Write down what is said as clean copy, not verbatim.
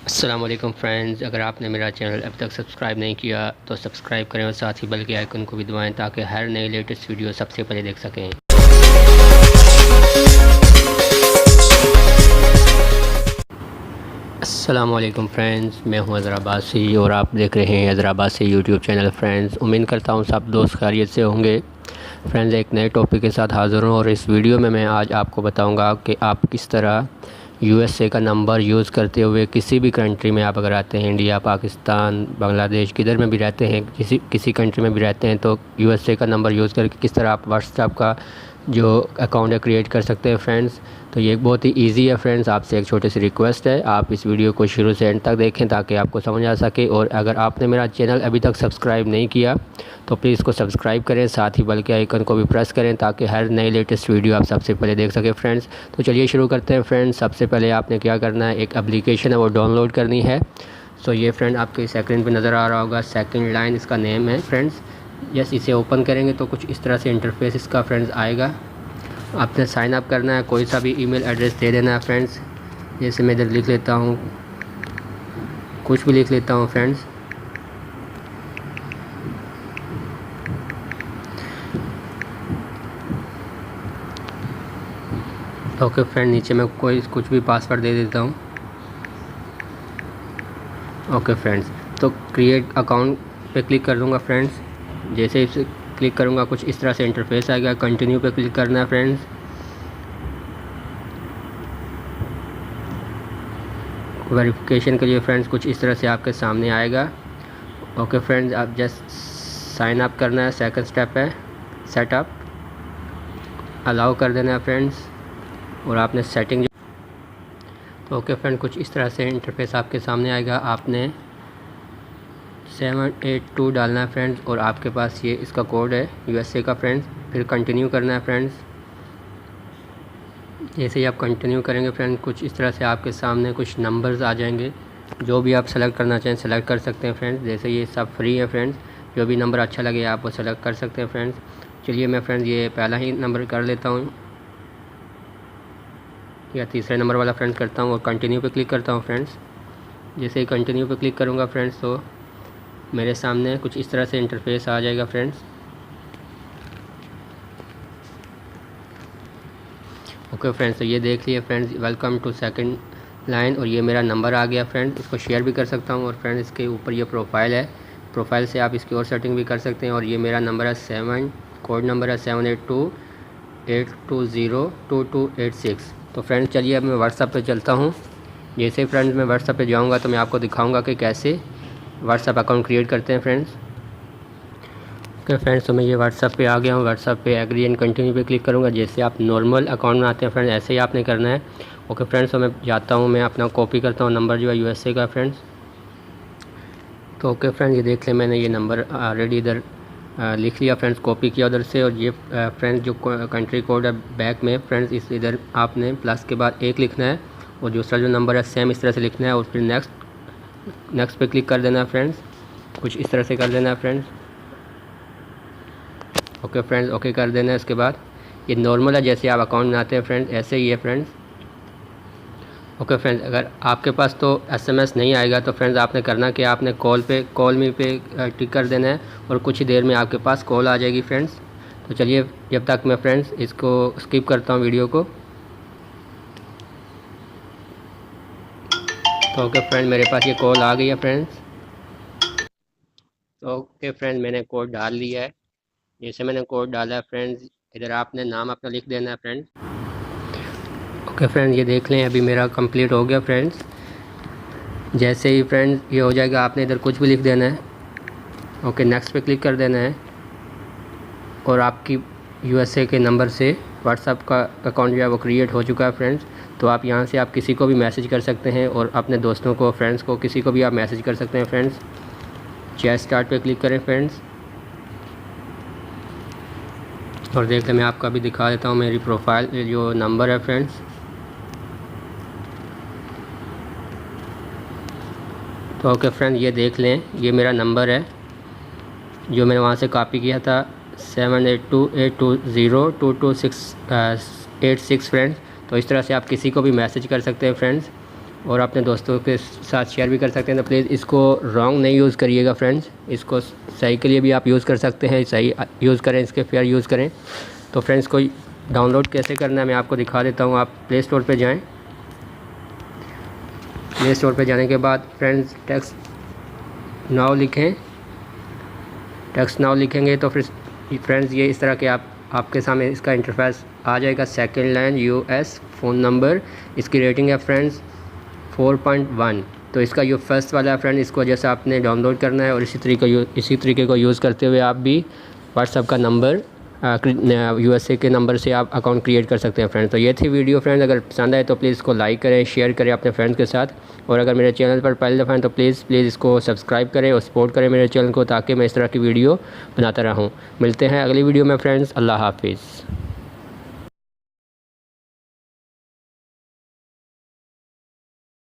अस्सलाम वालेकुम फ्रेंड्स, अगर आपने मेरा चैनल अभी तक सब्सक्राइब नहीं किया तो सब्सक्राइब करें और साथ ही बेल के आइकन को भी दबाएं ताकि हर नई लेटेस्ट वीडियो सबसे पहले देख सकें। अस्सलाम वालेकुम फ्रेंड्स, मैं हूं अज़हर अब्बासी और आप देख रहे हैं Azhar Abbasi YouTube channel. Friends, उम्मीद करता हूं सब दोस्त खैरियत से होंगे। फ्रेंड्स, एक नए टॉपिक के साथ हाज़िर हूं और इस वीडियो में मैं आज आपको बताऊंगा कि आप किस तरह यूएसए का नंबर यूज़ करते हुए किसी भी कंट्री में आप अगर आते हैं, इंडिया, पाकिस्तान, बांग्लादेश, किधर में भी रहते हैं, किसी कंट्री में भी रहते हैं, तो यूएसए का नंबर यूज़ करके किस तरह आप व्हाट्सएप का जो अकाउंट है क्रिएट कर सकते हैं। फ्रेंड्स, तो ये बहुत ही इजी है। फ्रेंड्स, आपसे एक छोटी सी रिक्वेस्ट है, आप इस वीडियो को शुरू से एंड तक देखें ताकि आपको समझ आ सके। और अगर आपने मेरा चैनल अभी तक सब्सक्राइब नहीं किया तो प्लीज़ इसको सब्सक्राइब करें, साथ ही बेल के आइकन को भी प्रेस करें ताकि हर नई लेटेस्ट वीडियो आप सबसे पहले देख सकें। फ्रेंड्स, तो चलिए शुरू करते हैं। फ्रेंड्स, सबसे पहले आपने क्या करना है, एक एप्लीकेशन है वो डाउनलोड करनी है। सो ये फ्रेंड आपके स्क्रीन पे नज़र आ रहा होगा, सेकंड लाइन इसका नेम है। फ्रेंड्स, यस, इसे ओपन करेंगे तो कुछ इस तरह से इंटरफेस इसका फ्रेंड्स आएगा। आपने साइन अप करना है, कोई सा भी ईमेल एड्रेस दे देना है। फ्रेंड्स, जैसे मैं इधर लिख लेता हूँ, कुछ भी लिख लेता हूँ। फ्रेंड्स, ओके फ्रेंड, नीचे मैं कुछ भी पासवर्ड दे देता हूँ। ओके फ्रेंड्स, तो क्रिएट अकाउंट पे क्लिक कर दूँगा। फ्रेंड्स, जैसे इसे क्लिक करूँगा कुछ इस तरह से इंटरफेस आएगा। कंटिन्यू पे क्लिक करना है। फ्रेंड्स, वेरिफिकेशन के लिए फ्रेंड्स कुछ इस तरह से आपके सामने आएगा। ओके फ्रेंड्स, आप जस्ट साइन अप करना है, सेकंड स्टेप है सेटअप, अलाउ कर देना है। फ्रेंड्स, और आपने सेटिंग तो ओके फ्रेंड, कुछ इस तरह से इंटरफेस आपके सामने आएगा। आपने 782 डालना है। फ्रेंड्स, और आपके पास ये इसका कोड है यूएसए का। फ्रेंड्स, फिर कंटिन्यू करना है। फ्रेंड्स, जैसे ही आप कंटिन्यू करेंगे फ्रेंड्स कुछ इस तरह से आपके सामने कुछ नंबर्स आ जाएंगे। जो भी आप सेलेक्ट करना चाहें सेलेक्ट कर सकते हैं। फ्रेंड्स, जैसे ये सब फ्री है। फ्रेंड्स, जो भी नंबर अच्छा लगे आप वो सेलेक्ट कर सकते हैं। फ्रेंड्स, चलिए मैं फ्रेंड्स ये पहला ही नंबर कर लेता हूँ या तीसरे नंबर वाला फ्रेंड्स करता हूँ और कंटिन्यू पे क्लिक करता हूँ। फ्रेंड्स, जैसे ही कंटिन्यू पे क्लिक करूँगा फ्रेंड्स तो मेरे सामने कुछ इस तरह से इंटरफेस आ जाएगा। फ्रेंड्स, ओके फ्रेंड्स, तो ये देख लिए friends, welcome to second line, और ये मेरा नंबर आ गया। फ्रेंड्स, इसको शेयर भी कर सकता हूँ। और फ्रेंड्स, इसके ऊपर ये प्रोफाइल है, प्रोफाइल से आप इसकी और सेटिंग भी कर सकते हैं। और ये मेरा नंबर है कोड नंबर है 782-820-2286। तो फ्रेंड्स, चलिए अब मैं व्हाट्सएप पे चलता हूँ। जैसे फ्रेंड्स मैं व्हाट्सएप पे जाऊँगा तो मैं आपको दिखाऊँगा कि कैसे व्हाट्सएप अकाउंट क्रिएट करते हैं। फ्रेंड्स, ओके फ्रेंड्स, तो मैं ये व्हाट्सएप पे आ गया हूँ। व्हाट्सएप पे एग्री एंड कंटिन्यू पे क्लिक करूँगा। जैसे आप नॉर्मल अकाउंट बनाते हैं फ्रेंड्स ऐसे ही आपने करना है। ओके फ्रेंड्स, तो मैं जाता हूँ, मैं अपना कॉपी करता हूँ नंबर जो है यूएसए का। फ्रेंड्स, तो ओके फ्रेंड्स, ये देख लें, मैंने ये नंबर ऑलरेडी इधर लिख लिया। फ्रेंड्स, कॉपी किया उधर से। और ये फ्रेंड्स जो कंट्री कोड है बैक में फ्रेंड्स इस इधर आपने प्लस के बाद 1 लिखना है और दूसरा जो नंबर है सेम इस तरह से लिखना है और फिर नेक्स्ट पे क्लिक कर देना है। फ्रेंड्स, कुछ इस तरह से कर देना है। फ्रेंड्स, ओके फ्रेंड्स, ओके कर देना है। इसके बाद ये नॉर्मल है, जैसे आप अकाउंट बनाते हैं फ्रेंड्स ऐसे ही है। फ्रेंड्स, ओके फ्रेंड्स, अगर आपके पास तो एसएमएस नहीं आएगा तो फ्रेंड्स आपने करना कि आपने कॉल मी पे टिक कर देना है और कुछ ही देर में आपके पास कॉल आ जाएगी। फ्रेंड्स, तो चलिए जब तक मैं फ्रेंड्स इसको स्किप करता हूँ वीडियो को। तो ओके फ्रेंड, मेरे पास ये कॉल आ गई है। फ्रेंड्स, तो ओके फ्रेंड, मैंने कोड डाल लिया है। जैसे मैंने कोड डाला है फ्रेंड्स, इधर आपने नाम अपना लिख देना है। फ्रेंड्स, ओके फ्रेंड, ये देख लें अभी मेरा कंप्लीट हो गया। फ्रेंड्स, जैसे ही फ्रेंड्स ये हो जाएगा आपने इधर कुछ भी लिख देना है। ओके, नेक्स्ट पे क्लिक कर देना है और आपकी यूएसए के नंबर से व्हाट्सएप का अकाउंट जो है वो क्रिएट हो चुका है। फ्रेंड्स, तो आप यहाँ से आप किसी को भी मैसेज कर सकते हैं और अपने दोस्तों को, फ्रेंड्स को, किसी को भी आप मैसेज कर सकते हैं। फ्रेंड्स, चैट स्टार्ट पे क्लिक करें। फ्रेंड्स, और देख लें मैं आपको अभी दिखा देता हूँ मेरी प्रोफाइल जो नंबर है। फ्रेंड्स, तो ओके फ्रेंड, ये देख लें, ये मेरा नंबर है जो मैंने वहाँ से कॉपी किया था 782-820-2286। फ्रेंड्स, तो इस तरह से आप किसी को भी मैसेज कर सकते हैं। फ्रेंड्स, और अपने दोस्तों के साथ शेयर भी कर सकते हैं। तो प्लीज़ इसको रॉन्ग नहीं यूज़ करिएगा फ्रेंड्स, इसको सही के लिए भी आप यूज़ कर सकते हैं, सही यूज़ करें, इसके फेयर यूज़ करें। तो फ्रेंड्स को डाउनलोड कैसे करना है मैं आपको दिखा देता हूँ। आप प्ले स्टोर पे जाएं। प्ले स्टोर पे जाने के बाद फ्रेंड्स टेक्स्ट नाउ लिखें। टेक्स्ट नाउ लिखेंगे तो फिर फ्रेंड्स ये इस तरह के आपके सामने इसका इंटरफेस आ जाएगा। Second line US phone number, इसकी रेटिंग है फ्रेंड्स 4.1। तो इसका जो फर्स्ट वाला है फ्रेंड, इसको जैसे आपने डाउनलोड करना है और इसी तरीके को यूज़ करते हुए आप भी व्हाट्सएप का नंबर यूएसए के नंबर से आप अकाउंट क्रिएट कर सकते हैं फ्रेंड्स। तो ये थी वीडियो फ्रेंड्स, अगर पसंद आए तो प्लीज़ इसको लाइक करें, शेयर करें अपने फ्रेंड्स के साथ। और अगर मेरे चैनल पर पहली दफ़ा हैं तो प्लीज़ इसको सब्सक्राइब करें और सपोर्ट करें मेरे चैनल को, ताकि मैं इस तरह की वीडियो बनाता रहूँ। मिलते हैं अगली वीडियो में फ्रेंड्स। अल्लाह हाफिज़।